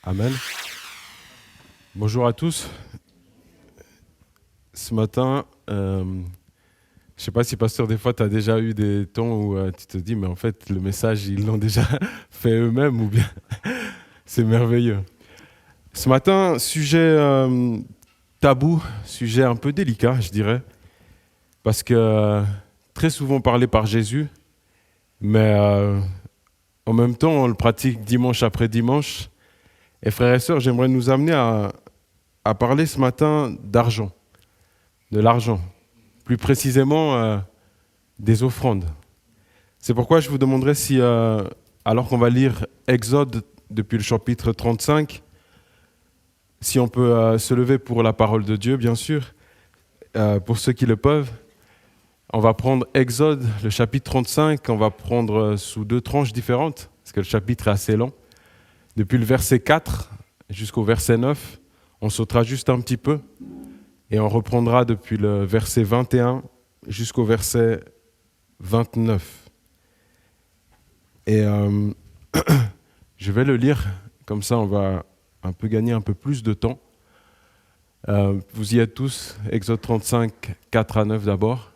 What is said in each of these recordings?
Amen. Bonjour à tous. Ce matin, je ne sais pas si pasteur, des fois tu as déjà eu des temps où tu te dis mais en fait le message ils l'ont déjà fait eux-mêmes ou bien c'est merveilleux. Ce matin, sujet tabou, sujet un peu délicat je dirais, parce que très souvent parlé par Jésus, mais en même temps on le pratique dimanche après dimanche. Et frères et sœurs, j'aimerais nous amener à parler ce matin d'argent, de l'argent, plus précisément des offrandes. C'est pourquoi je vous demanderai si, alors qu'on va lire Exode depuis le chapitre 35, si on peut se lever pour la parole de Dieu, bien sûr, pour ceux qui le peuvent. On va prendre Exode, le chapitre 35, on va prendre sous deux tranches différentes, parce que le chapitre est assez long. Depuis le verset 4 jusqu'au verset 9, on sautera juste un petit peu et on reprendra depuis le verset 21 jusqu'au verset 29. Et je vais le lire, comme ça on va un peu gagner un peu plus de temps. Vous y êtes tous, Exode 35, 4 à 9 d'abord.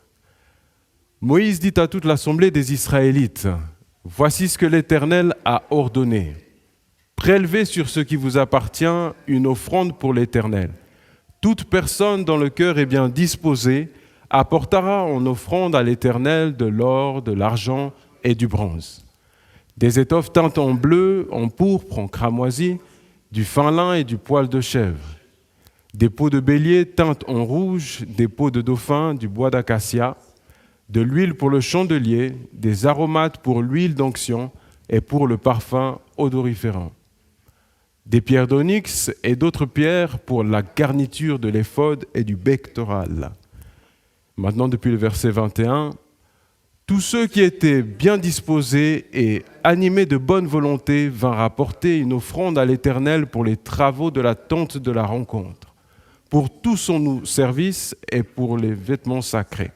Moïse dit à toute l'assemblée des Israélites, « Voici ce que l'Éternel a ordonné. Prélevez sur ce qui vous appartient une offrande pour l'Éternel. Toute personne dont le cœur est bien disposé apportera en offrande à l'Éternel de l'or, de l'argent et du bronze. Des étoffes teintes en bleu, en pourpre, en cramoisi, du fin lin et du poil de chèvre. Des peaux de bélier teintes en rouge, des peaux de dauphin, du bois d'acacia, de l'huile pour le chandelier, des aromates pour l'huile d'onction et pour le parfum odoriférant. Des pierres d'onyx et d'autres pierres pour la garniture de l'éphod et du pectoral. » Maintenant, depuis le verset 21, « Tous ceux qui étaient bien disposés et animés de bonne volonté vinrent apporter une offrande à l'Éternel pour les travaux de la tente de la rencontre, pour tout son service et pour les vêtements sacrés.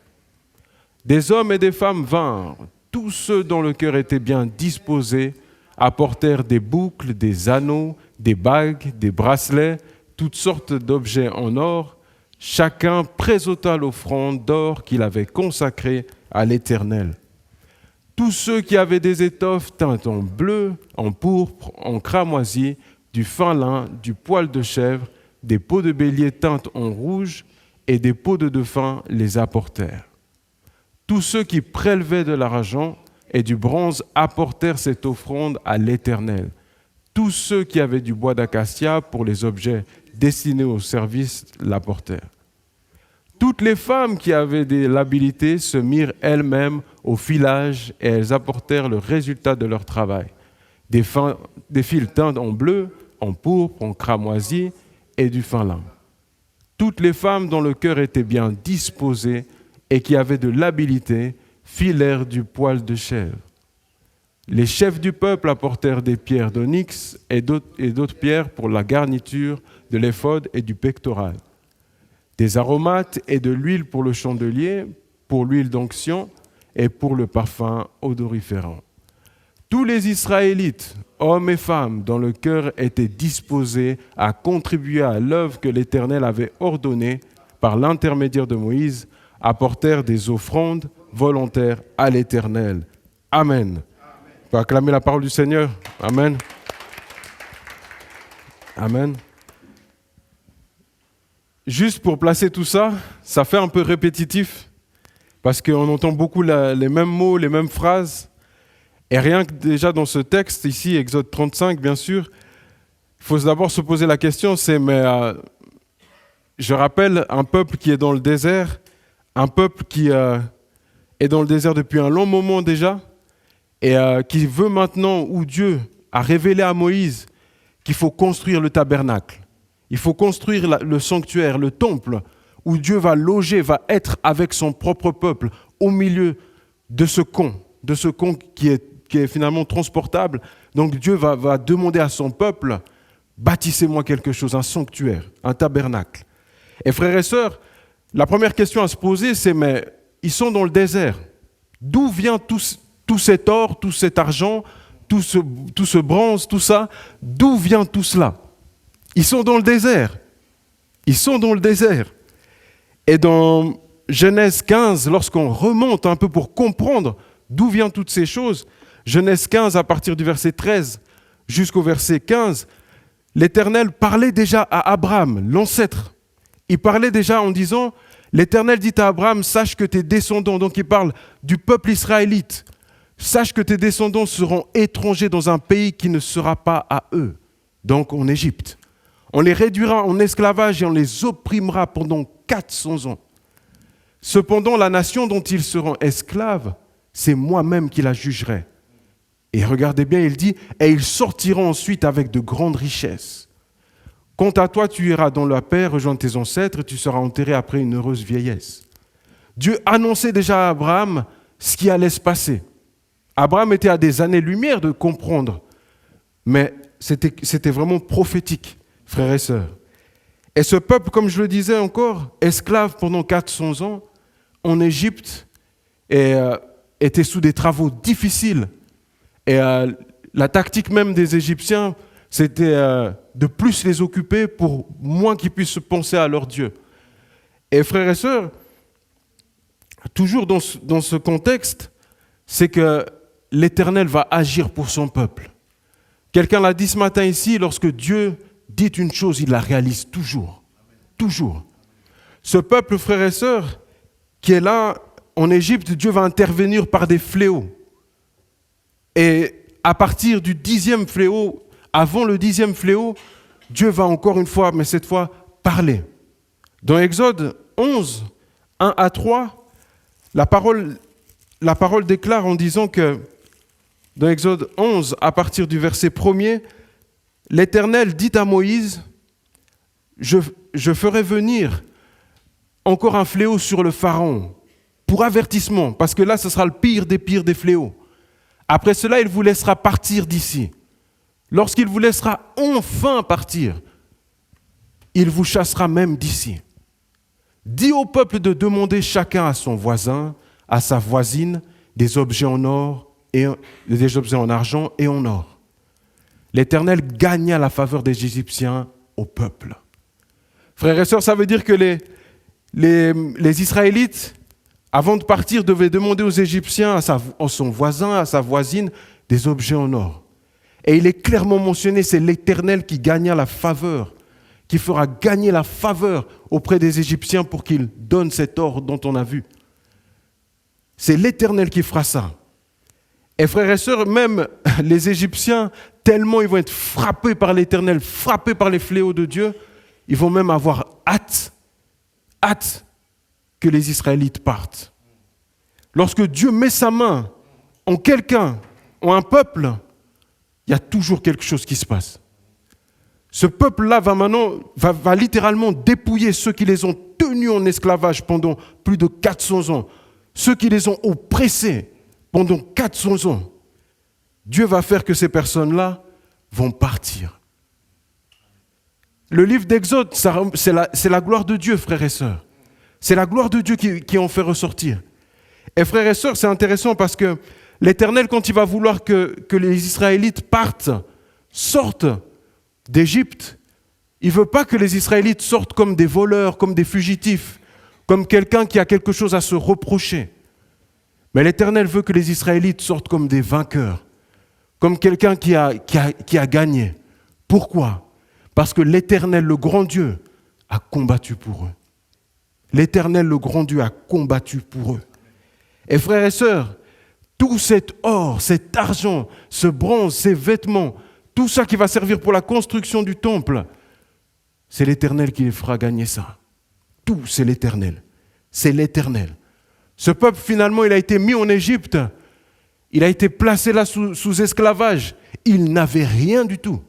Des hommes et des femmes vinrent, tous ceux dont le cœur était bien disposé, apportèrent des boucles, des anneaux, des bagues, des bracelets, toutes sortes d'objets en or. Chacun présenta l'offrande d'or qu'il avait consacrée à l'Éternel. Tous ceux qui avaient des étoffes teintes en bleu, en pourpre, en cramoisi, du fin lin, du poil de chèvre, des peaux de bélier teintes en rouge et des peaux de dauphin les apportèrent. Tous ceux qui prélevaient de l'argent et du bronze apportèrent cette offrande à l'Éternel. Tous ceux qui avaient du bois d'acacia pour les objets destinés au service l'apportèrent. Toutes les femmes qui avaient de l'habileté se mirent elles-mêmes au filage et elles apportèrent le résultat de leur travail. Des fils teints en bleu, en pourpre, en cramoisi et du fin lin. Toutes les femmes dont le cœur était bien disposé et qui avaient de l'habileté filèrent du poil de chèvre. Les chefs du peuple apportèrent des pierres d'onyx et d'autres pierres pour la garniture de l'éphod et du pectoral, des aromates et de l'huile pour le chandelier, pour l'huile d'onction et pour le parfum odoriférant. Tous les Israélites, hommes et femmes, dont le cœur était disposé à contribuer à l'œuvre que l'Éternel avait ordonnée par l'intermédiaire de Moïse, apportèrent des offrandes volontaires à l'Éternel. Amen. On peut acclamer la parole du Seigneur. Amen. Amen. Juste pour placer tout ça, ça fait un peu répétitif parce qu'on entend beaucoup les mêmes mots, les mêmes phrases. Et rien que déjà dans ce texte, ici, Exode 35, bien sûr, il faut d'abord se poser la question, je rappelle un peuple qui est dans le désert, un peuple qui est dans le désert depuis un long moment déjà, et qui veut maintenant, où Dieu a révélé à Moïse qu'il faut construire le tabernacle, il faut construire le sanctuaire, le temple, où Dieu va loger, va être avec son propre peuple, au milieu de ce camp qui est finalement transportable. Donc Dieu va demander à son peuple, bâtissez-moi quelque chose, un sanctuaire, un tabernacle. Et frères et sœurs, la première question à se poser, c'est mais ils sont dans le désert. D'où vient tout cet or, tout cet argent, tout ce bronze, tout ça? D'où vient tout cela? Ils sont dans le désert. Ils sont dans le désert. Et dans Genèse 15, lorsqu'on remonte un peu pour comprendre d'où viennent toutes ces choses, Genèse 15, à partir du verset 13 jusqu'au verset 15, l'Éternel parlait déjà à Abraham, l'ancêtre. Il parlait déjà en disant, l'Éternel dit à Abraham, sache que tes descendants, donc il parle du peuple israélite, sache que tes descendants seront étrangers dans un pays qui ne sera pas à eux, donc en Égypte. On les réduira en esclavage et on les opprimera pendant 400 ans. Cependant, la nation dont ils seront esclaves, c'est moi-même qui la jugerai. Et regardez bien, il dit, et ils sortiront ensuite avec de grandes richesses. Quant à toi, tu iras dans la paix, rejoindre tes ancêtres, et tu seras enterré après une heureuse vieillesse. Dieu annonçait déjà à Abraham ce qui allait se passer. Abraham était à des années-lumière de comprendre, mais c'était vraiment prophétique, frères et sœurs. Et ce peuple, comme je le disais encore, esclave pendant 400 ans en Égypte, était sous des travaux difficiles. Et la tactique même des Égyptiens, c'était de plus les occuper pour moins qu'ils puissent penser à leur Dieu. Et frères et sœurs, toujours dans ce contexte, c'est que l'Éternel va agir pour son peuple. Quelqu'un l'a dit ce matin ici, lorsque Dieu dit une chose, il la réalise toujours. Toujours. Ce peuple, frères et sœurs, qui est là en Égypte, Dieu va intervenir par des fléaux. Et à partir du 10e fléau, avant le 10e fléau, Dieu va encore une fois, mais cette fois, parler. Dans Exode 11, 1 à 3, la parole déclare en disant que, dans Exode 11, à partir du verset 1er, l'Éternel dit à Moïse, je ferai venir encore un fléau sur le Pharaon, pour avertissement, parce que là, ce sera le pire des fléaux. Après cela, il vous laissera partir d'ici. Lorsqu'il vous laissera enfin partir, il vous chassera même d'ici. Dis au peuple de demander chacun à son voisin, à sa voisine, des objets en or, et des objets en argent et en or. L'Éternel gagna la faveur des Égyptiens au peuple. Frères et sœurs, ça veut dire que les Israélites, avant de partir, devaient demander aux Égyptiens, à son voisin, à sa voisine, des objets en or. Et il est clairement mentionné, c'est l'Éternel qui gagna la faveur, qui fera gagner la faveur auprès des Égyptiens pour qu'ils donnent cet or dont on a vu. C'est l'Éternel qui fera ça. Et frères et sœurs, même les Égyptiens, tellement ils vont être frappés par l'Éternel, frappés par les fléaux de Dieu, ils vont même avoir hâte que les Israélites partent. Lorsque Dieu met sa main en quelqu'un, en un peuple, il y a toujours quelque chose qui se passe. Ce peuple-là va littéralement dépouiller ceux qui les ont tenus en esclavage pendant plus de 400 ans, ceux qui les ont oppressés pendant 400 ans. Dieu va faire que ces personnes-là vont partir. Le livre d'Exode, c'est la gloire de Dieu, frères et sœurs. C'est la gloire de Dieu qui en fait ressortir. Et frères et sœurs, c'est intéressant parce que l'Éternel, quand il va vouloir que les Israélites sortent d'Égypte, il ne veut pas que les Israélites sortent comme des voleurs, comme des fugitifs, comme quelqu'un qui a quelque chose à se reprocher. Mais l'Éternel veut que les Israélites sortent comme des vainqueurs, comme quelqu'un qui a gagné. Pourquoi ? Parce que l'Éternel, le grand Dieu, a combattu pour eux. L'Éternel, le grand Dieu, a combattu pour eux. Et frères et sœurs, tout cet or, cet argent, ce bronze, ces vêtements, tout ça qui va servir pour la construction du temple, c'est l'Éternel qui les fera gagner ça. Tout, c'est l'Éternel. C'est l'Éternel. Ce peuple, finalement, il a été mis en Égypte. Il a été placé là sous esclavage. Il n'avait rien du tout.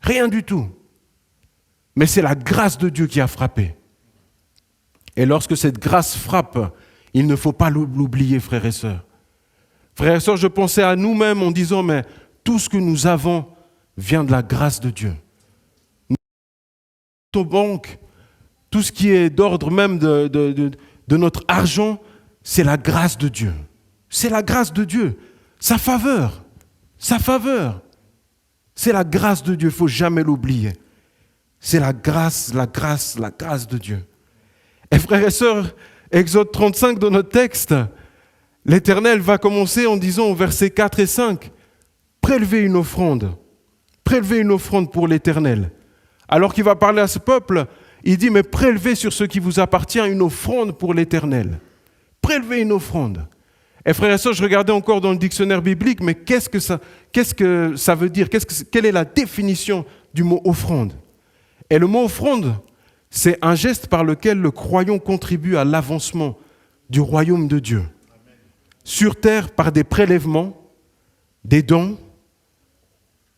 Rien du tout. Mais c'est la grâce de Dieu qui a frappé. Et lorsque cette grâce frappe, il ne faut pas l'oublier, frères et sœurs. Frères et sœurs, je pensais à nous-mêmes en disant, mais tout ce que nous avons vient de la grâce de Dieu. Nos banques, tout ce qui est d'ordre même de notre argent, c'est la grâce de Dieu. C'est la grâce de Dieu. Sa faveur. Sa faveur. C'est la grâce de Dieu, il ne faut jamais l'oublier. C'est la grâce de Dieu. Et frères et sœurs, Exode 35 dans notre texte, l'Éternel va commencer en disant au verset 4 et 5, prélevez une offrande pour l'Éternel. Alors qu'il va parler à ce peuple, il dit, mais prélevez sur ce qui vous appartient une offrande pour l'Éternel. Prélevez une offrande. Et frères et sœurs, je regardais encore dans le dictionnaire biblique, mais qu'est-ce que ça veut dire? Quelle est la définition du mot offrande? Et le mot offrande, c'est un geste par lequel le croyant contribue à l'avancement du royaume de Dieu. Amen. Sur terre par des prélèvements, des dons,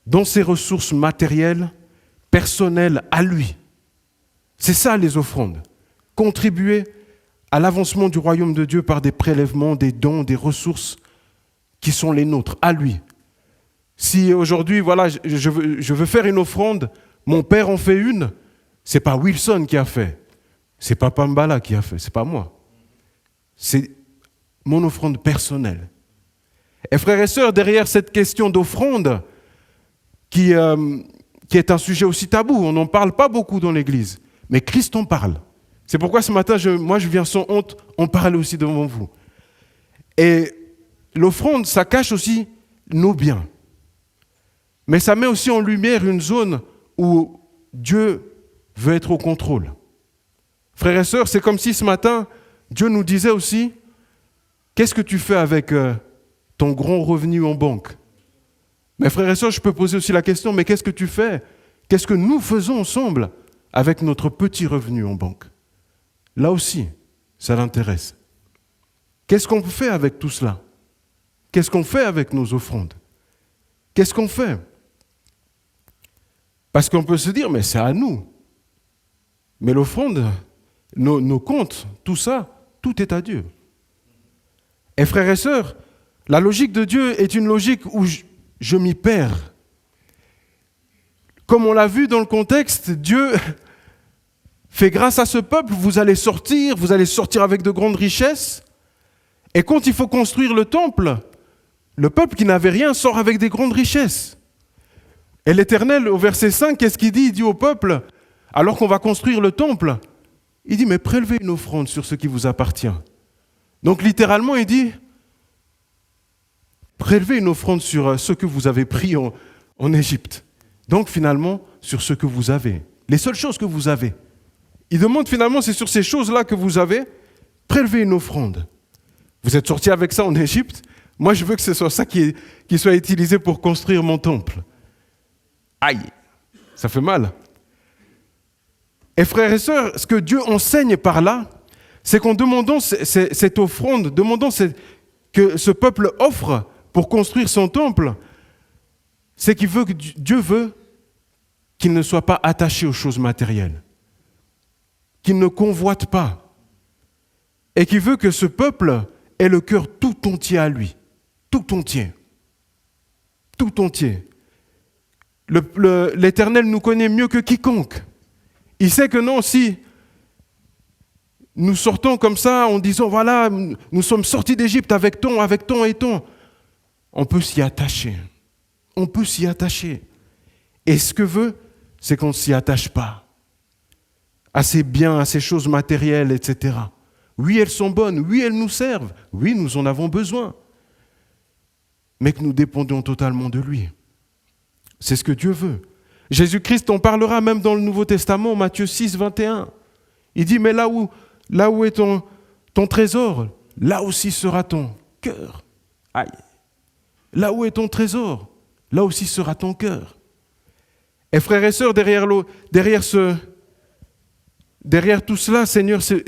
dans ses ressources matérielles, personnelles à lui. C'est ça les offrandes. Contribuer à l'avancement du royaume de Dieu par des prélèvements, des dons, des ressources qui sont les nôtres, à lui. Si aujourd'hui, voilà, je veux faire une offrande, mon père en fait une, c'est pas Wilson qui a fait, c'est pas Pambala qui a fait, c'est pas moi. C'est mon offrande personnelle. Et frères et sœurs, derrière cette question d'offrande, qui est un sujet aussi tabou, on n'en parle pas beaucoup dans l'Église, mais Christ en parle. C'est pourquoi ce matin, je viens sans honte en parler aussi devant vous. Et l'offrande, ça cache aussi nos biens. Mais ça met aussi en lumière une zone où Dieu veut être au contrôle. Frères et sœurs, c'est comme si ce matin, Dieu nous disait aussi, qu'est-ce que tu fais avec ton grand revenu en banque? Mais frères et sœurs, je peux poser aussi la question, mais qu'est-ce que tu fais? Qu'est-ce que nous faisons ensemble avec notre petit revenu en banque? Là aussi, ça l'intéresse. Qu'est-ce qu'on fait avec tout cela? Qu'est-ce qu'on fait avec nos offrandes? Qu'est-ce qu'on fait? Parce qu'on peut se dire, mais c'est à nous. Mais l'offrande, nos comptes, tout ça, tout est à Dieu. Et frères et sœurs, la logique de Dieu est une logique où je m'y perds. Comme on l'a vu dans le contexte, Dieu fait grâce à ce peuple, vous allez sortir avec de grandes richesses. Et quand il faut construire le temple, le peuple qui n'avait rien sort avec des grandes richesses. Et l'Éternel, au verset 5, qu'est-ce qu'il dit? Il dit au peuple, alors qu'on va construire le temple, il dit, mais prélevez une offrande sur ce qui vous appartient. Donc littéralement, il dit, prélevez une offrande sur ce que vous avez pris en Égypte. Donc finalement, sur ce que vous avez. Les seules choses que vous avez. Il demande finalement, c'est sur ces choses-là que vous avez, prélevez une offrande. Vous êtes sortis avec ça en Égypte. Moi, je veux que ce soit ça qui soit utilisé pour construire mon temple. Aïe, ça fait mal. Et frères et sœurs, ce que Dieu enseigne par là, c'est qu'en demandant cette offrande, demandant que ce peuple offre pour construire son temple, c'est qu'il veut que Dieu veut qu'il ne soit pas attaché aux choses matérielles, qu'il ne convoite pas, et qu'il veut que ce peuple ait le cœur tout entier à lui, tout entier. Tout entier. L'Éternel nous connaît mieux que quiconque. Il sait que non, si nous sortons comme ça en disant, voilà, nous sommes sortis d'Égypte avec ton et ton, on peut s'y attacher. On peut s'y attacher. Et ce que veut, c'est qu'on ne s'y attache pas à ces biens, à ces choses matérielles, etc. Oui, elles sont bonnes, oui, elles nous servent, oui, nous en avons besoin, mais que nous dépendons totalement de lui. C'est ce que Dieu veut. Jésus-Christ en parlera même dans le Nouveau Testament, Matthieu 6, 21. Il dit, mais là où est ton trésor, là aussi sera ton cœur. Aïe. Là où est ton trésor, là aussi sera ton cœur. Et frères et sœurs, derrière tout cela, Seigneur, c'est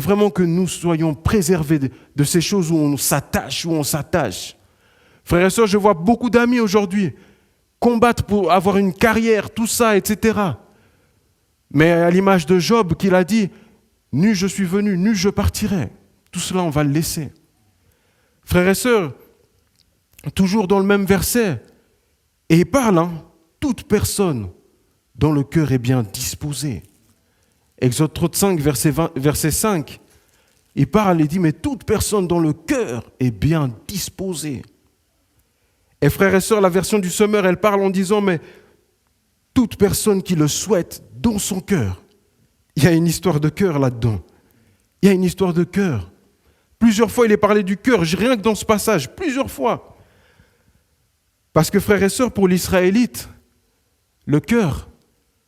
vraiment que nous soyons préservés de ces choses où on s'attache. Frères et sœurs, je vois beaucoup d'amis aujourd'hui combattre pour avoir une carrière, tout ça, etc. Mais à l'image de Job, qu'il a dit, nu je suis venu, nu je partirai. Tout cela, on va le laisser. Frères et sœurs, toujours dans le même verset, et il parle, toute personne dont le cœur est bien disposé. Exode 35, verset 5, il parle, il dit, mais toute personne dont le cœur est bien disposé. Et frères et sœurs, la version du Sommeur, elle parle en disant, mais toute personne qui le souhaite dans son cœur. Il y a une histoire de cœur là-dedans. Il y a une histoire de cœur. Plusieurs fois, il est parlé du cœur, rien que dans ce passage, plusieurs fois. Parce que, frères et sœurs, pour l'Israélite, le cœur,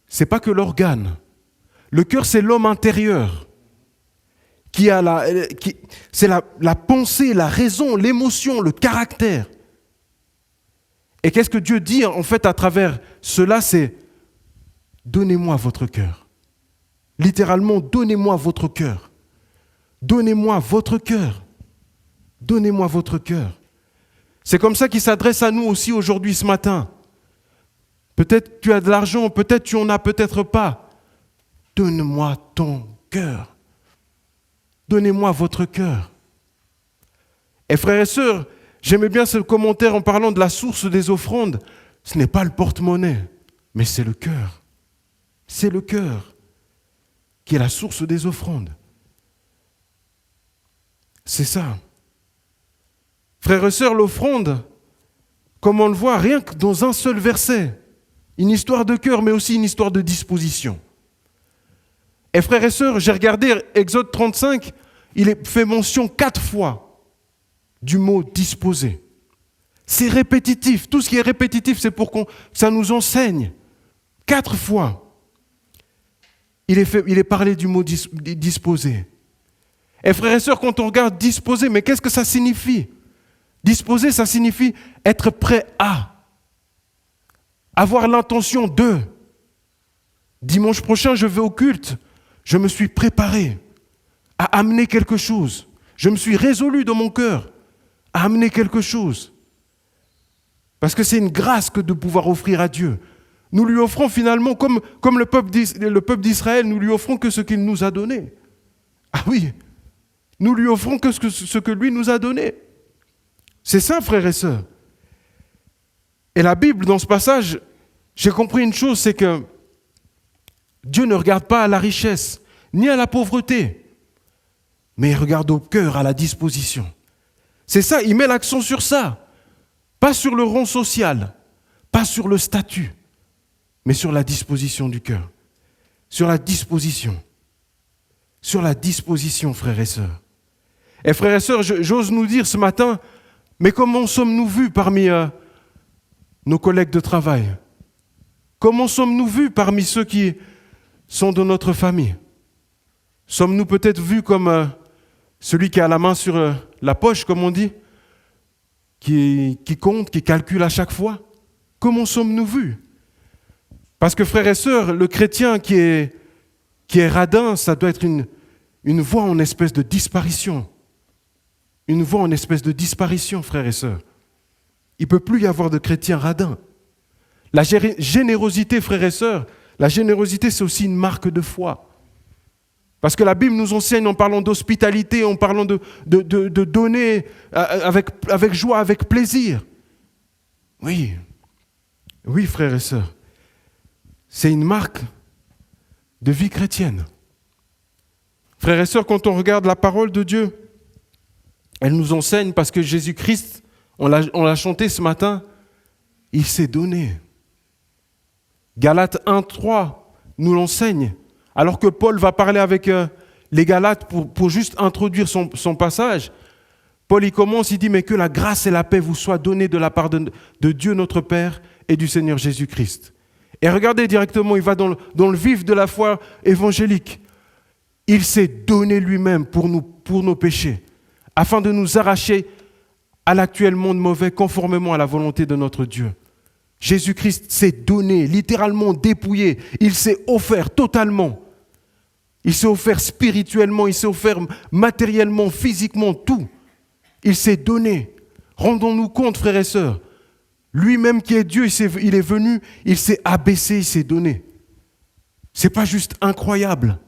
ce n'est pas que l'organe. Le cœur, c'est l'homme intérieur. C'est la pensée, la raison, l'émotion, le caractère. Et qu'est-ce que Dieu dit en fait à travers cela, c'est « Donnez-moi votre cœur ». Littéralement, donnez-moi votre cœur. Donnez-moi votre cœur. Donnez-moi votre cœur. C'est comme ça qu'il s'adresse à nous aussi aujourd'hui, ce matin. Peut-être tu as de l'argent, peut-être tu en as, peut-être pas. Donne-moi ton cœur. Donnez-moi votre cœur. Et frères et sœurs, j'aimais bien ce commentaire en parlant de la source des offrandes. Ce n'est pas le porte-monnaie, mais c'est le cœur. C'est le cœur qui est la source des offrandes. C'est ça. Frères et sœurs, l'offrande, comme on le voit, rien que dans un seul verset, une histoire de cœur, mais aussi une histoire de disposition. Et frères et sœurs, j'ai regardé Exode 35, il est fait mention 4 fois du mot disposer. C'est répétitif. Tout ce qui est répétitif, c'est pour que ça nous enseigne. 4 fois, il est parlé du mot disposer. Et frères et sœurs, quand on regarde disposer, mais qu'est-ce que ça signifie ? Disposer, ça signifie être prêt à, avoir l'intention de. Dimanche prochain, je vais au culte. Je me suis préparé à amener quelque chose. Je me suis résolu dans mon cœur à amener quelque chose. Parce que c'est une grâce que de pouvoir offrir à Dieu. Nous lui offrons finalement, comme le peuple d'Israël, nous lui offrons que ce qu'il nous a donné. Ah oui, nous lui offrons que ce que lui nous a donné. C'est ça, frères et sœurs. Et la Bible, dans ce passage, j'ai compris une chose, c'est que Dieu ne regarde pas à la richesse, ni à la pauvreté, mais il regarde au cœur, à la disposition. C'est ça, il met l'accent sur ça. Pas sur le rang social, pas sur le statut, mais sur la disposition du cœur. Sur la disposition. Sur la disposition, frères et sœurs. Et frères et sœurs, j'ose nous dire ce matin, mais comment sommes-nous vus parmi nos collègues de travail ? Comment sommes-nous vus parmi ceux qui sont de notre famille ? Sommes-nous peut-être vus comme celui qui a la main sur la poche, comme on dit, qui compte, qui calcule à chaque fois ? Comment sommes-nous vus ? Parce que frères et sœurs, le chrétien qui est radin, ça doit être une voie en espèce de disparition. Une voie en espèce de disparition, frères et sœurs. Il ne peut plus y avoir de chrétiens radins. La générosité, frères et sœurs, la générosité, c'est aussi une marque de foi. Parce que la Bible nous enseigne en parlant d'hospitalité, en parlant de donner avec joie, avec plaisir. Oui, frères et sœurs, c'est une marque de vie chrétienne. Frères et sœurs, quand on regarde la parole de Dieu, elle nous enseigne parce que Jésus-Christ, on l'a chanté ce matin, il s'est donné. Galates 1:3 nous l'enseigne. Alors que Paul va parler avec les Galates pour juste introduire son passage, Paul il commence, il dit « Mais que la grâce et la paix vous soient données de la part de Dieu notre Père et du Seigneur Jésus-Christ. » Et regardez directement, il va dans le vif de la foi évangélique. Il s'est donné lui-même pour nos péchés, afin de nous arracher à l'actuel monde mauvais conformément à la volonté de notre Dieu. Jésus-Christ s'est donné, littéralement dépouillé. Il s'est offert totalement. Il s'est offert spirituellement, il s'est offert matériellement, physiquement, tout. Il s'est donné. Rendons-nous compte, frères et sœurs. Lui-même qui est Dieu, il est venu, il s'est abaissé, il s'est donné. Ce n'est pas juste incroyable.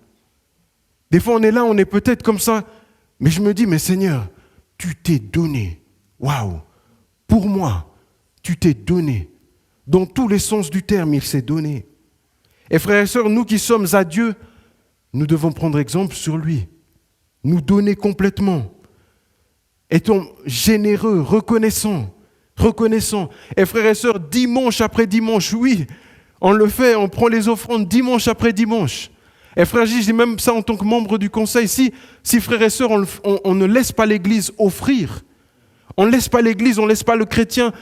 Des fois, on est là, on est peut-être comme ça, mais je me dis, mais Seigneur, tu t'es donné. Waouh! Pour moi, tu t'es donné. Dans tous les sens du terme, il s'est donné. Et frères et sœurs, nous qui sommes à Dieu, nous devons prendre exemple sur lui. Nous donner complètement. Étant généreux, reconnaissants. Et frères et sœurs, dimanche après dimanche, oui, On le fait, on prend les offrandes dimanche après dimanche. Et frère Gilles, je dis même ça en tant que membre du conseil. Si frères et sœurs, on ne laisse pas l'Église offrir, on ne laisse pas l'Église, on ne laisse pas le chrétien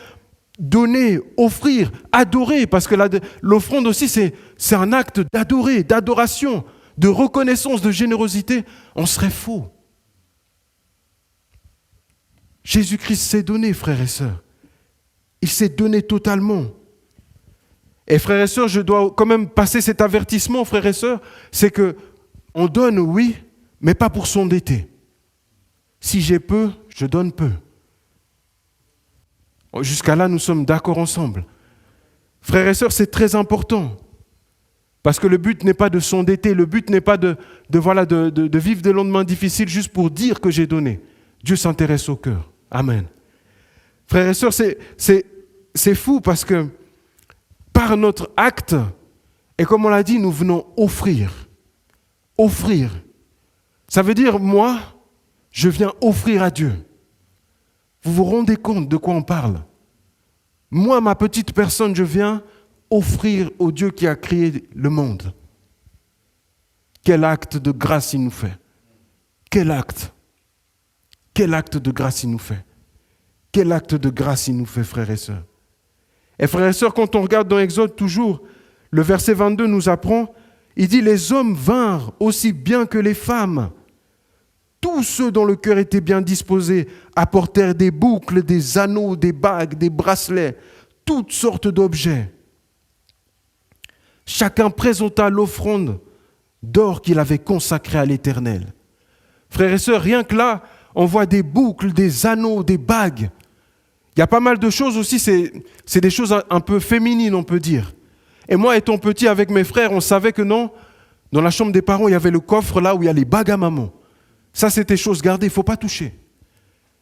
donner, offrir, adorer, parce que l'offrande aussi, c'est un acte d'adorer, d'adoration, de reconnaissance, de générosité, on serait faux. Jésus-Christ s'est donné, frères et sœurs. Il s'est donné totalement. Et frères et sœurs, je dois quand même passer cet avertissement, frères et sœurs, c'est que on donne, oui, mais pas pour s'endetter. Si j'ai peu, je donne peu. Jusqu'à là, nous sommes d'accord ensemble. Frères et sœurs, c'est très important. Parce que le but n'est pas de s'endetter, le but n'est pas de vivre des lendemains difficiles juste pour dire que j'ai donné. Dieu s'intéresse au cœur. Amen. Frères et sœurs, c'est fou parce que par notre acte, et comme on l'a dit, nous venons offrir. Offrir. Ça veut dire, moi, je viens offrir à Dieu. Vous vous rendez compte de quoi on parle? Moi, ma petite personne, je viens offrir au Dieu qui a créé le monde. Quel acte de grâce il nous fait. Quel acte. Quel acte de grâce il nous fait. Quel acte de grâce il nous fait, frères et sœurs. Et frères et sœurs, quand on regarde dans Exode toujours, le verset 22 nous apprend, il dit « Les hommes vinrent aussi bien que les femmes. Tous ceux dont le cœur était bien disposé apportèrent des boucles, des anneaux, des bagues, des bracelets, toutes sortes d'objets. Chacun présenta l'offrande d'or qu'il avait consacrée à l'Éternel. » Frères et sœurs, rien que là, on voit des boucles, des anneaux, des bagues. Il y a pas mal de choses aussi, c'est des choses un peu féminines, on peut dire. Et moi, étant petit avec mes frères, on savait que non, dans la chambre des parents, il y avait le coffre là où il y a les bagues à maman. Ça, c'était chose gardée, il ne faut pas toucher.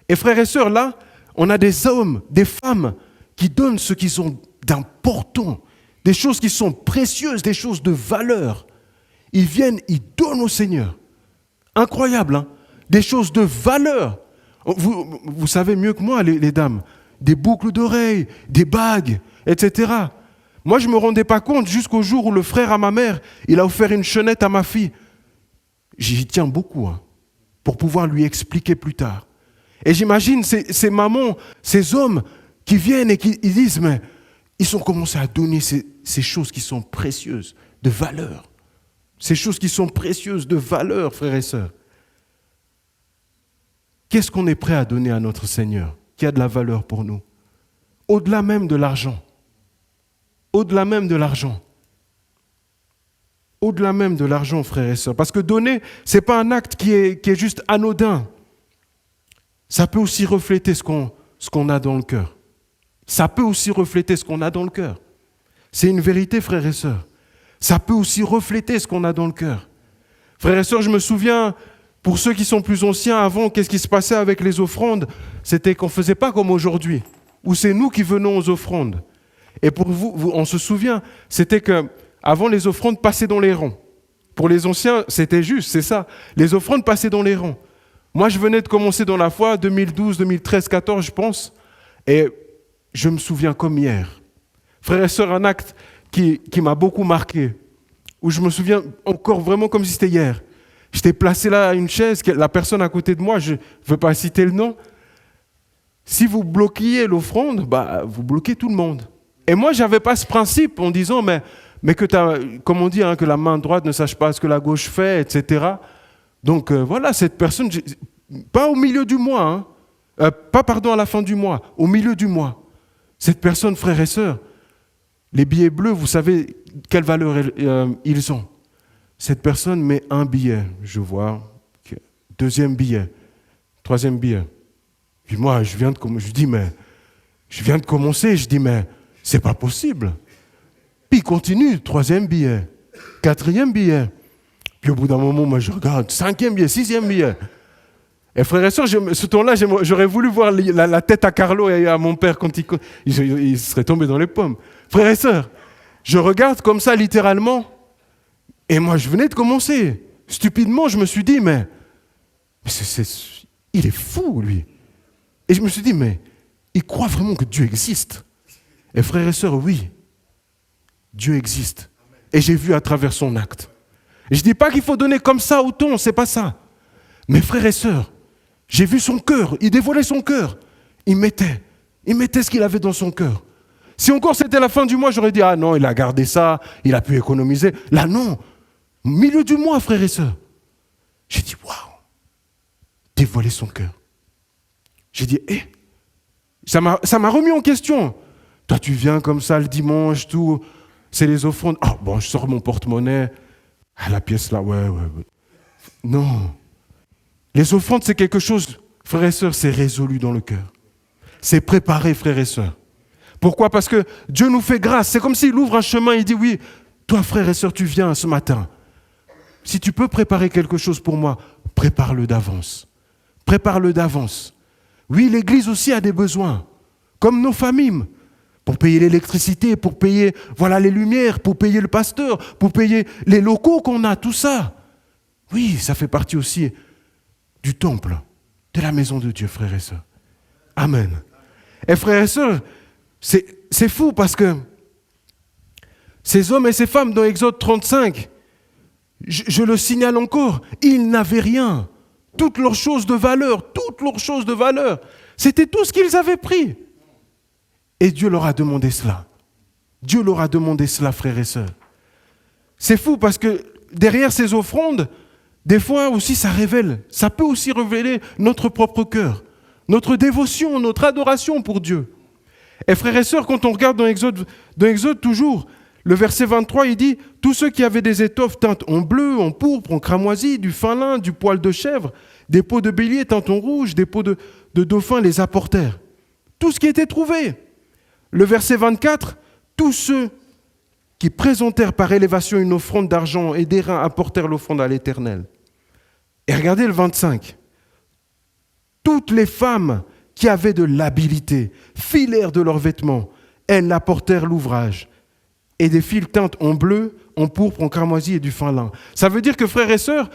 Et frères et sœurs, là, on a des hommes, des femmes qui donnent ce qu'ils ont d'important, des choses qui sont précieuses, des choses de valeur. Ils viennent, ils donnent au Seigneur. Incroyable, hein? Des choses de valeur. Vous savez mieux que moi, les dames, des boucles d'oreilles, des bagues, etc. Moi, je ne me rendais pas compte jusqu'au jour où le frère à ma mère, il a offert une chaînette à ma fille. J'y tiens beaucoup, hein, pour pouvoir lui expliquer plus tard. Et j'imagine ces mamans, ces hommes qui viennent et qui ils disent, mais ils ont commencé à donner ces choses qui sont précieuses, de valeur. Ces choses qui sont précieuses, de valeur, frères et sœurs. Qu'est-ce qu'on est prêt à donner à notre Seigneur, qui a de la valeur pour nous? Au-delà même de l'argent. Au-delà même de l'argent. Au-delà même de l'argent, frères et sœurs. Parce que donner, ce n'est pas un acte qui est juste anodin. Ça peut aussi refléter ce qu'on a dans le cœur. Ça peut aussi refléter ce qu'on a dans le cœur. C'est une vérité, frères et sœurs. Ça peut aussi refléter ce qu'on a dans le cœur. Frères et sœurs, je me souviens, pour ceux qui sont plus anciens, avant, qu'est-ce qui se passait avec les offrandes? C'était qu'on ne faisait pas comme aujourd'hui, où c'est nous qui venons aux offrandes. Et pour vous, on se souvient, c'était qu'avant, les offrandes passaient dans les rangs. Pour les anciens, c'était juste, c'est ça. Les offrandes passaient dans les rangs. Moi, je venais de commencer dans la foi, 2012, 2013, 2014, je pense, et je me souviens comme hier. Frères et sœurs, un acte qui m'a beaucoup marqué, où je me souviens encore vraiment comme si c'était hier. J'étais placé là à une chaise, la personne à côté de moi, je ne veux pas citer le nom. Si vous bloquiez l'offrande, vous bloquez tout le monde. Et moi, je n'avais pas ce principe en disant, mais que comme on dit, hein, que la main droite ne sache pas ce que la gauche fait, etc. Donc voilà, cette personne, pas au milieu du mois, hein, à la fin du mois, au milieu du mois. Cette personne, frères et sœurs, les billets bleus, vous savez quelle valeur ils ont. Cette personne met un billet, je vois, deuxième billet, troisième billet. Puis moi, je viens de commencer, je dis, mais c'est pas possible. Puis il continue, troisième billet, quatrième billet. Puis au bout d'un moment, moi je regarde, cinquième billet, sixième billet. Et frères et sœurs, ce temps-là, j'aurais voulu voir la tête à Carlo et à mon père quand il serait tombé dans les pommes. Frères et sœurs, je regarde comme ça littéralement. Et moi, je venais de commencer. Stupidement, je me suis dit, mais il est fou, lui. Et je me suis dit, mais il croit vraiment que Dieu existe. Et frères et sœurs, oui. Dieu existe. Et j'ai vu à travers son acte. Et je ne dis pas qu'il faut donner comme ça au ton, c'est pas ça. Mes frères et sœurs, j'ai vu son cœur, il dévoilait son cœur. Il mettait ce qu'il avait dans son cœur. Si encore c'était la fin du mois, j'aurais dit, ah non, il a gardé ça, il a pu économiser. Là, non. Au milieu du mois, frères et sœurs, j'ai dit, waouh, dévoiler son cœur. J'ai dit, ça m'a remis en question. Toi, tu viens comme ça le dimanche, tout, c'est les offrandes. Ah bon, je sors mon porte-monnaie. Ah, la pièce là, ouais. Non. Les offrandes, c'est quelque chose, frères et sœurs, c'est résolu dans le cœur. C'est préparé, frères et sœurs. Pourquoi ? Parce que Dieu nous fait grâce. C'est comme s'il ouvre un chemin, il dit, oui, toi, frère et sœur, tu viens ce matin. Si tu peux préparer quelque chose pour moi, prépare-le d'avance. Prépare-le d'avance. Oui, l'Église aussi a des besoins, comme nos familles, pour payer l'électricité, pour payer les lumières, pour payer le pasteur, pour payer les locaux qu'on a, tout ça. Oui, ça fait partie aussi du temple, de la maison de Dieu, frères et sœurs. Amen. Et frères et sœurs, c'est fou parce que ces hommes et ces femmes dans Exode 35, je le signale encore, ils n'avaient rien. Toutes leurs choses de valeur, c'était tout ce qu'ils avaient pris. Et Dieu leur a demandé cela. Dieu leur a demandé cela, frères et sœurs. C'est fou parce que derrière ces offrandes, des fois aussi ça peut aussi révéler notre propre cœur, notre dévotion, notre adoration pour Dieu. Et frères et sœurs, quand on regarde dans Exode toujours, le verset 23, il dit « Tous ceux qui avaient des étoffes teintes en bleu, en pourpre, en cramoisi, du fin lin, du poil de chèvre, des peaux de bélier teintes en rouge, des peaux de dauphin les apportèrent. » Tout ce qui était trouvé. Le verset 24, « Tous ceux qui présentèrent par élévation une offrande d'argent et d'airain apportèrent l'offrande à l'Éternel. » Et regardez le 25. « Toutes les femmes qui avaient de l'habileté filèrent de leurs vêtements, elles apportèrent l'ouvrage. Et des fils teintes en bleu, en pourpre, en cramoisi et du fin lin. » Ça veut dire que, frères et sœurs,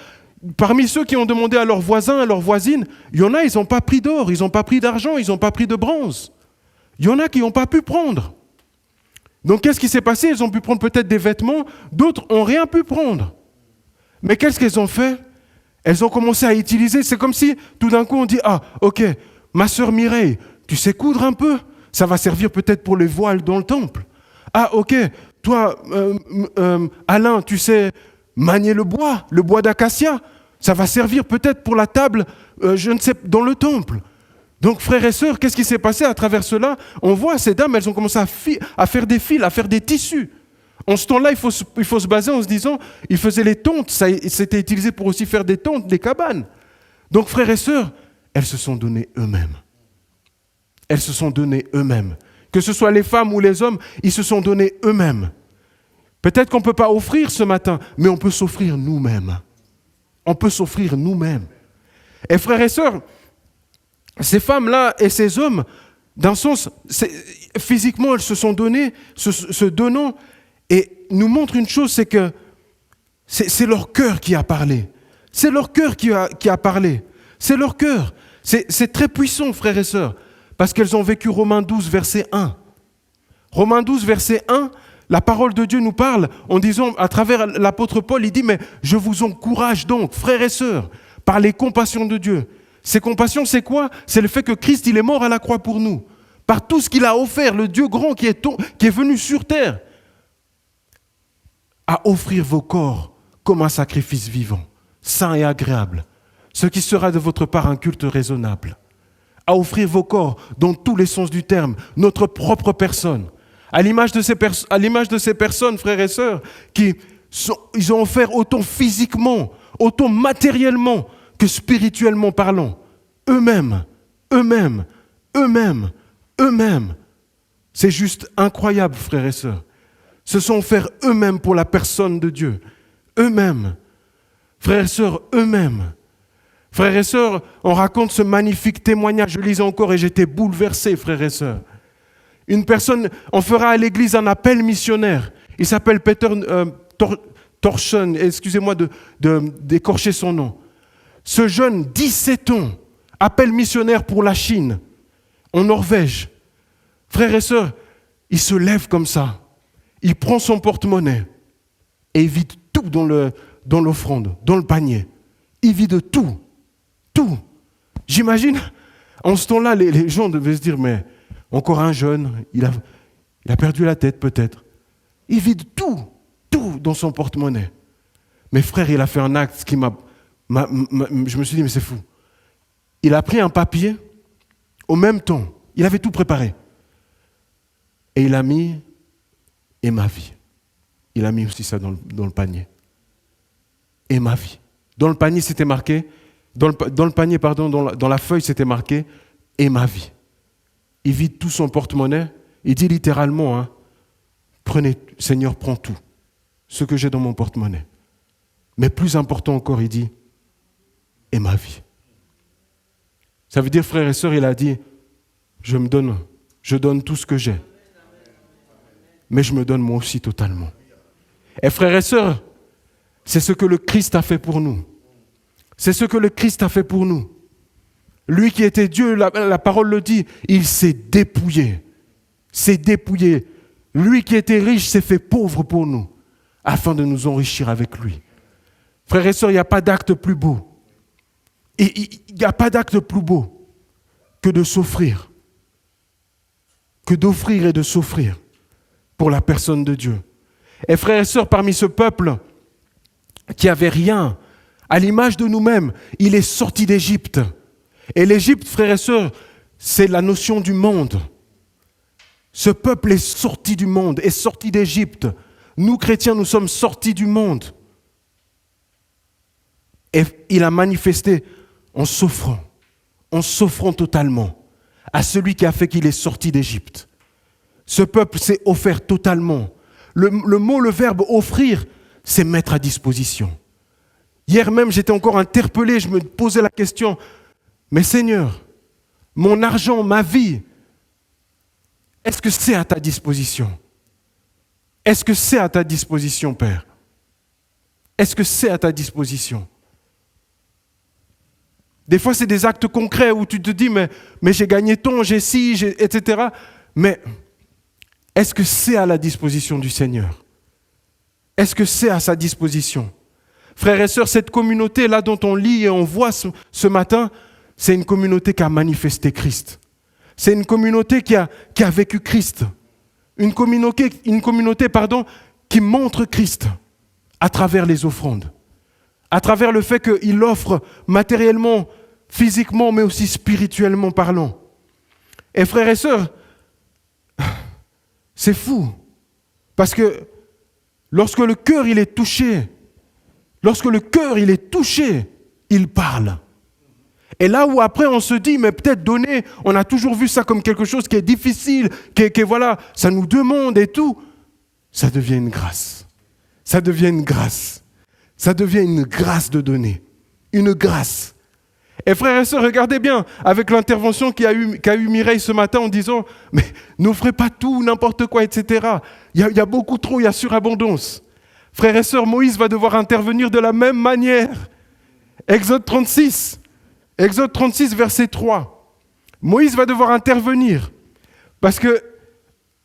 parmi ceux qui ont demandé à leurs voisins, à leurs voisines, il y en a, ils n'ont pas pris d'or, ils n'ont pas pris d'argent, ils n'ont pas pris de bronze. Il y en a qui n'ont pas pu prendre. Donc, qu'est-ce qui s'est passé ? Ils ont pu prendre peut-être des vêtements, d'autres n'ont rien pu prendre. Mais qu'est-ce qu'elles ont fait ? Elles ont commencé à utiliser, c'est comme si tout d'un coup on dit « Ah, ok, ma sœur Mireille, tu sais coudre un peu ? Ça va servir peut-être pour les voiles dans le temple. Ah, ok, toi, Alain, tu sais manier le bois d'acacia. Ça va servir peut-être pour la table, dans le temple. » Donc, frères et sœurs, qu'est-ce qui s'est passé à travers cela ? On voit ces dames, elles ont commencé à faire des fils, à faire des tissus. En ce temps-là, il faut se baser en se disant, ils faisaient les tontes, c'était utilisé pour aussi faire des tontes, des cabanes. Donc, frères et sœurs, elles se sont données eux-mêmes. Elles se sont données eux-mêmes. Que ce soit les femmes ou les hommes, ils se sont donnés eux-mêmes. Peut-être qu'on ne peut pas offrir ce matin, mais on peut s'offrir nous-mêmes. On peut s'offrir nous-mêmes. Et frères et sœurs, ces femmes-là et ces hommes, d'un sens, physiquement, elles se sont données, se donnant, et nous montrent une chose, c'est que c'est leur cœur qui a parlé. C'est leur cœur qui a parlé. C'est leur cœur. C'est très puissant, frères et sœurs, parce qu'elles ont vécu Romains 12, verset 1. Romains 12, verset 1, la parole de Dieu nous parle en disant, à travers l'apôtre Paul, il dit, mais je vous encourage donc, frères et sœurs, par les compassions de Dieu. Ces compassions, c'est quoi ? C'est le fait que Christ, il est mort à la croix pour nous. Par tout ce qu'il a offert, le Dieu grand qui est venu sur terre, à offrir vos corps comme un sacrifice vivant, saint et agréable, ce qui sera de votre part un culte raisonnable. À offrir vos corps dans tous les sens du terme, notre propre personne. À l'image de ces personnes, frères et sœurs, ils ont offert autant physiquement, autant matériellement, que spirituellement parlant, eux-mêmes. C'est juste incroyable, frères et sœurs. Se sont offerts eux-mêmes pour la personne de Dieu. Eux-mêmes. Frères et sœurs, eux-mêmes. Frères et sœurs, on raconte ce magnifique témoignage. Je lisais encore et j'étais bouleversé, frères et sœurs. Une personne, on fera à l'église un appel missionnaire. Il s'appelle Peter Torshen. Excusez-moi d'écorcher son nom. Ce jeune, 17 ans, appel missionnaire pour la Chine, en Norvège. Frères et sœurs, il se lève comme ça. Il prend son porte-monnaie et il vide tout dans l'offrande, dans le panier. Il vide tout. Tout. J'imagine, en ce temps-là, les gens devaient se dire, mais encore un jeune, il a perdu la tête peut-être. Il vide tout dans son porte-monnaie. Mais frère, il a fait un acte qui je me suis dit, mais c'est fou. Il a pris un papier, au même temps, il avait tout préparé. Et il a mis « et ma vie ». Il a mis aussi ça dans le panier. « Et ma vie ». Dans le panier, c'était marqué, dans la feuille, c'était marqué « et ma vie ». Il vide tout son porte-monnaie. Il dit littéralement, hein, « Prenez, Seigneur, prends tout, ce que j'ai dans mon porte-monnaie ». Mais plus important encore, il dit « et ma vie ». Ça veut dire, frères et sœurs, il a dit « je donne tout ce que j'ai, mais je me donne moi aussi totalement ». Et frères et sœurs, c'est ce que le Christ a fait pour nous. C'est ce que le Christ a fait pour nous. Lui qui était Dieu, la parole le dit, il s'est dépouillé. S'est dépouillé. Lui qui était riche s'est fait pauvre pour nous, afin de nous enrichir avec lui. Frères et sœurs, il n'y a pas d'acte plus beau. Il n'y a pas d'acte plus beau que de s'offrir, que d'offrir et de s'offrir pour la personne de Dieu. Et frères et sœurs, parmi ce peuple qui n'avait rien, à l'image de nous-mêmes, il est sorti d'Égypte. Et l'Égypte, frères et sœurs, c'est la notion du monde. Ce peuple est sorti du monde, est sorti d'Égypte. Nous, chrétiens, nous sommes sortis du monde. Et il a manifesté en s'offrant totalement à celui qui a fait qu'il est sorti d'Égypte. Ce peuple s'est offert totalement. Le verbe offrir, c'est mettre à disposition. Hier même, j'étais encore interpellé, je me posais la question, mais Seigneur, mon argent, ma vie, est-ce que c'est à ta disposition? Est-ce que c'est à ta disposition, Père? Est-ce que c'est à ta disposition? Des fois, c'est des actes concrets où tu te dis, mais j'ai gagné tant, j'ai ci, etc. Mais est-ce que c'est à la disposition du Seigneur? Est-ce que c'est à sa disposition? Frères et sœurs, cette communauté-là dont on lit et on voit ce matin, c'est une communauté qui a manifesté Christ. C'est une communauté qui a vécu Christ. Une communauté, qui montre Christ à travers les offrandes. À travers le fait qu'il offre matériellement, physiquement, mais aussi spirituellement parlant. Et frères et sœurs, c'est fou. Parce que lorsque le cœur il est touché, il parle. Et là où après on se dit, mais peut-être donner, on a toujours vu ça comme quelque chose qui est difficile, qui voilà, ça nous demande et tout. Ça devient une grâce. Ça devient une grâce. Ça devient une grâce de donner. Une grâce. Et frères et sœurs, regardez bien, avec l'intervention qu'a eu Mireille ce matin en disant, mais n'offrez pas tout, n'importe quoi, etc. Il y a beaucoup trop, il y a surabondance. Frères et sœurs, Moïse va devoir intervenir de la même manière. Exode 36, verset 3. Moïse va devoir intervenir parce qu'il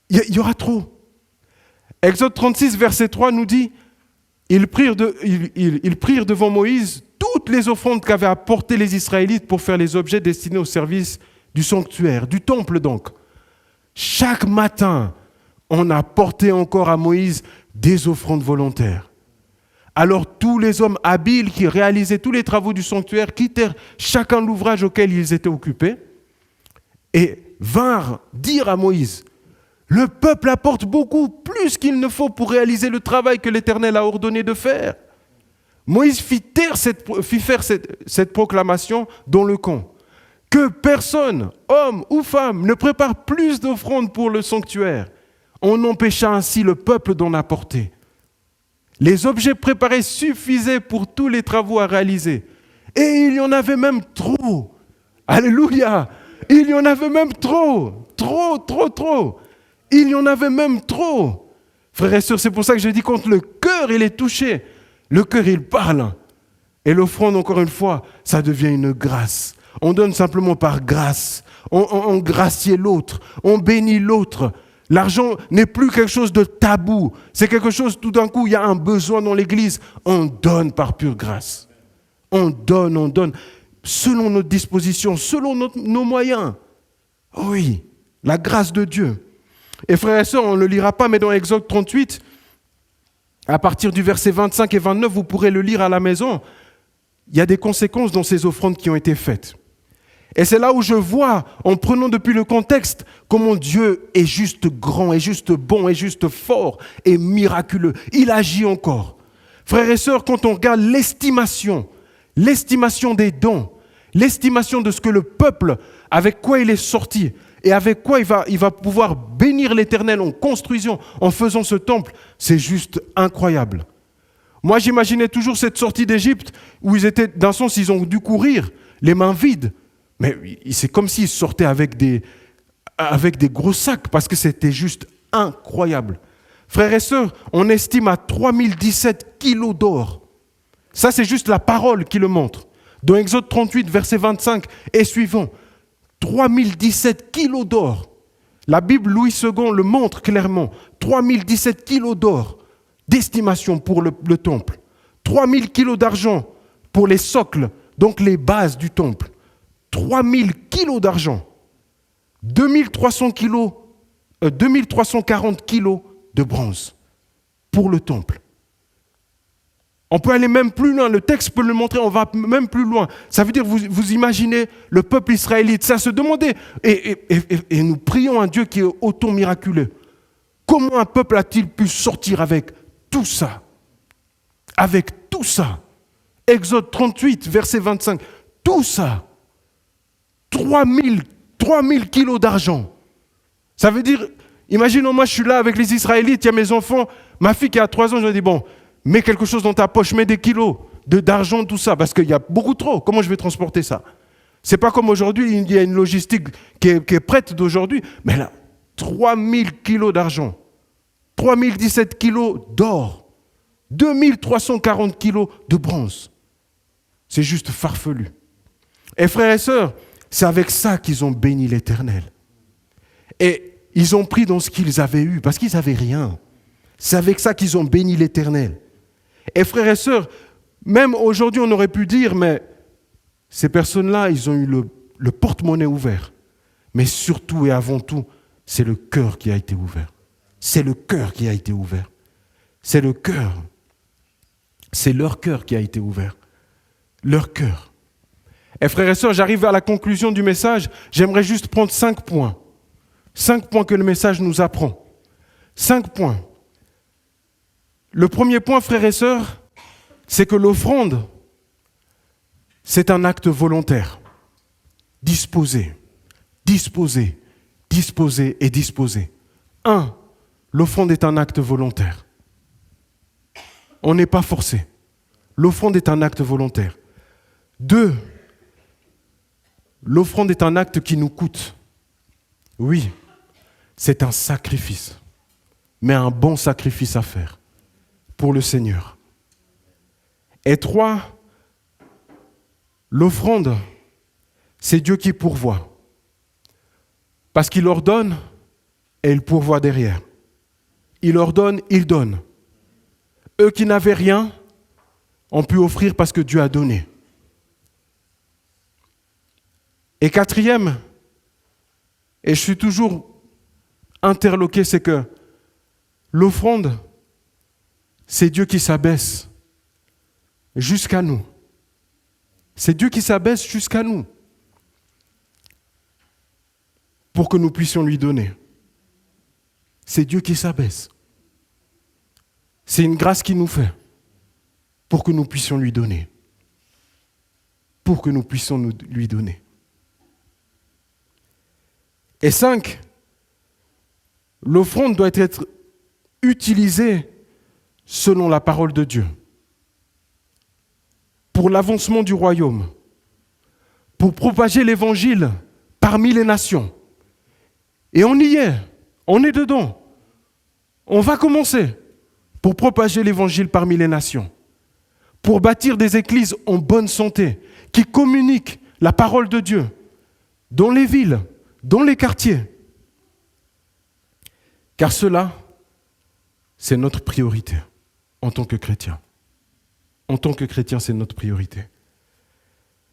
y aura trop. Exode 36, verset 3 nous dit, ils prirent devant Moïse toutes les offrandes qu'avaient apportées les Israélites pour faire les objets destinés au service du sanctuaire, du temple donc. Chaque matin, on a porté encore à Moïse des offrandes volontaires. Alors tous les hommes habiles qui réalisaient tous les travaux du sanctuaire quittèrent chacun l'ouvrage auquel ils étaient occupés et vinrent dire à Moïse, le peuple apporte beaucoup plus qu'il ne faut pour réaliser le travail que l'Éternel a ordonné de faire. Moïse fit faire cette proclamation dans le camp. Que personne, homme ou femme, ne prépare plus d'offrandes pour le sanctuaire. On empêcha ainsi le peuple d'en apporter. Les objets préparés suffisaient pour tous les travaux à réaliser. Et il y en avait même trop. Alléluia! Il y en avait même trop. Trop. Il y en avait même trop. Frères et sœurs, c'est pour ça que je dis quand le cœur il est touché, le cœur il parle. Et l'offrande, encore une fois, ça devient une grâce. On donne simplement par grâce. On gracie l'autre. On bénit l'autre. L'argent n'est plus quelque chose de tabou. C'est quelque chose, tout d'un coup, il y a un besoin dans l'Église. On donne par pure grâce. On donne, selon notre disposition, selon nos moyens. Oui, la grâce de Dieu. Et frères et sœurs, on ne le lira pas, mais dans Exode 38, à partir du verset 25 et 29, vous pourrez le lire à la maison. Il y a des conséquences dans ces offrandes qui ont été faites. Et c'est là où je vois, en prenant depuis le contexte, comment Dieu est juste grand, est juste bon, est juste fort et miraculeux. Il agit encore. Frères et sœurs, quand on regarde l'estimation des dons, l'estimation de ce que le peuple, avec quoi il est sorti et avec quoi il va pouvoir bénir l'Éternel en construisant, en faisant ce temple, c'est juste incroyable. Moi, j'imaginais toujours cette sortie d'Égypte où ils étaient, d'un sens, ils ont dû courir les mains vides. Mais c'est comme s'ils sortaient avec des gros sacs parce que c'était juste incroyable. Frères et sœurs, on estime à 3017 kilos d'or. Ça, c'est juste la parole qui le montre. Dans Exode 38, verset 25 et suivant, 3017 kilos d'or. La Bible Louis II le montre clairement. 3017 kilos d'or d'estimation pour le temple. 3000 kilos d'argent pour les socles, donc les bases du temple. 3000 kilos d'argent. 2340 kilos de bronze pour le temple. On peut aller même plus loin, le texte peut le montrer, on va même plus loin. Ça veut dire, vous imaginez le peuple israélite, ça se demandait, et nous prions un Dieu qui est autant miraculeux. Comment un peuple a-t-il pu sortir avec tout ça? Avec tout ça. Exode 38, verset 25, tout ça. 3000 kilos d'argent. Ça veut dire, imaginons moi je suis là avec les Israélites, il y a mes enfants, ma fille qui a 3 ans, je lui dis bon, mets quelque chose dans ta poche, mets des kilos d'argent, tout ça, parce qu'il y a beaucoup trop. Comment je vais transporter ça? C'est pas comme aujourd'hui, il y a une logistique qui est prête d'aujourd'hui, mais là, 3000 kilos d'argent, 3017 kilos d'or, 2340 kilos de bronze. C'est juste farfelu. Et frères et sœurs, c'est avec ça qu'ils ont béni l'Éternel. Et ils ont pris dans ce qu'ils avaient eu, parce qu'ils n'avaient rien. C'est avec ça qu'ils ont béni l'Éternel. Et frères et sœurs, même aujourd'hui, on aurait pu dire, mais ces personnes-là, ils ont eu le porte-monnaie ouvert. Mais surtout et avant tout, c'est le cœur qui a été ouvert. C'est le cœur qui a été ouvert. C'est le cœur. C'est leur cœur qui a été ouvert. Leur cœur. Et frères et sœurs, j'arrive à la conclusion du message. J'aimerais juste prendre 5 points. 5 points que le message nous apprend. 5 points. Le premier point, frères et sœurs, c'est que l'offrande, c'est un acte volontaire. Disposer, disposer, disposer et disposer. 1. L'offrande est un acte volontaire. On n'est pas forcé. L'offrande est un acte volontaire. 2. L'offrande est un acte qui nous coûte. Oui, c'est un sacrifice, mais un bon sacrifice à faire pour le Seigneur. Et 3, l'offrande, c'est Dieu qui pourvoit. Parce qu'il ordonne et il pourvoit derrière. Il ordonne, il donne. Eux qui n'avaient rien ont pu offrir parce que Dieu a donné. Et 4e, et je suis toujours interloqué, c'est que l'offrande, c'est Dieu qui s'abaisse jusqu'à nous. C'est Dieu qui s'abaisse jusqu'à nous pour que nous puissions lui donner. C'est Dieu qui s'abaisse. C'est une grâce qu'il nous fait pour que nous puissions lui donner. Pour que nous puissions lui donner. Et 5, l'offrande doit être utilisée selon la parole de Dieu, pour l'avancement du royaume, pour propager l'évangile parmi les nations. Et on y est, on est dedans. On va commencer pour propager l'évangile parmi les nations, pour bâtir des églises en bonne santé, qui communiquent la parole de Dieu dans les villes, dans les quartiers. Car cela, c'est notre priorité en tant que chrétien. En tant que chrétien, c'est notre priorité.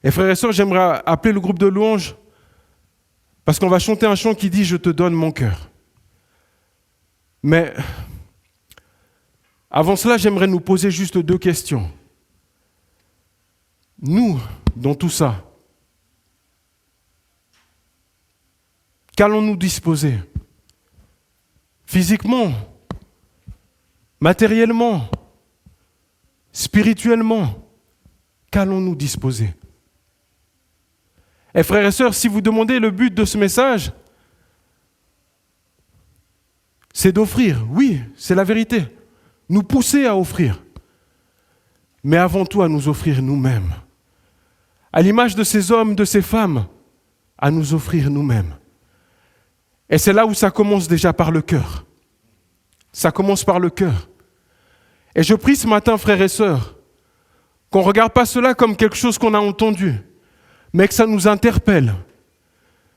Et frères et sœurs, j'aimerais appeler le groupe de louanges parce qu'on va chanter un chant qui dit « Je te donne mon cœur ». Mais avant cela, j'aimerais nous poser juste 2 questions. Nous, dans tout ça, qu'allons-nous disposer? Physiquement, matériellement, spirituellement, qu'allons-nous disposer? Et frères et sœurs, si vous demandez le but de ce message, c'est d'offrir. Oui, c'est la vérité. Nous pousser à offrir. Mais avant tout, à nous offrir nous-mêmes. À l'image de ces hommes, de ces femmes, à nous offrir nous-mêmes. Et c'est là où ça commence déjà par le cœur. Ça commence par le cœur. Et je prie ce matin, frères et sœurs, qu'on ne regarde pas cela comme quelque chose qu'on a entendu, mais que ça nous interpelle.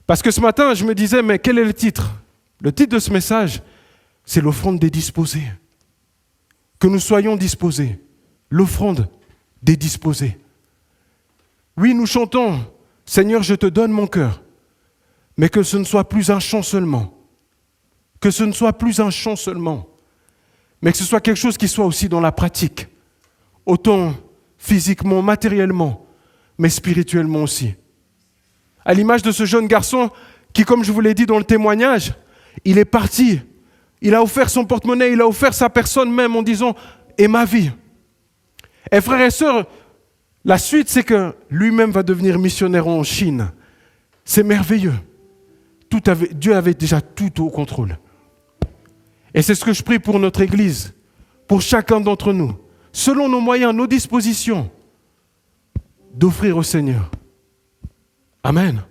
Parce que ce matin, je me disais, mais quel est le titre? Le titre de ce message, c'est l'offrande des disposés. Que nous soyons disposés. L'offrande des disposés. Oui, nous chantons, Seigneur, je te donne mon cœur. Mais que ce ne soit plus un chant seulement. Que ce ne soit plus un chant seulement. Mais que ce soit quelque chose qui soit aussi dans la pratique. Autant physiquement, matériellement, mais spirituellement aussi. À l'image de ce jeune garçon qui, comme je vous l'ai dit dans le témoignage, il est parti. Il a offert son porte-monnaie, il a offert sa personne même en disant « et ma vie ». Et frères et sœurs, la suite, c'est que lui-même va devenir missionnaire en Chine. C'est merveilleux. Dieu avait déjà tout au contrôle. Et c'est ce que je prie pour notre Église, pour chacun d'entre nous, selon nos moyens, nos dispositions, d'offrir au Seigneur. Amen.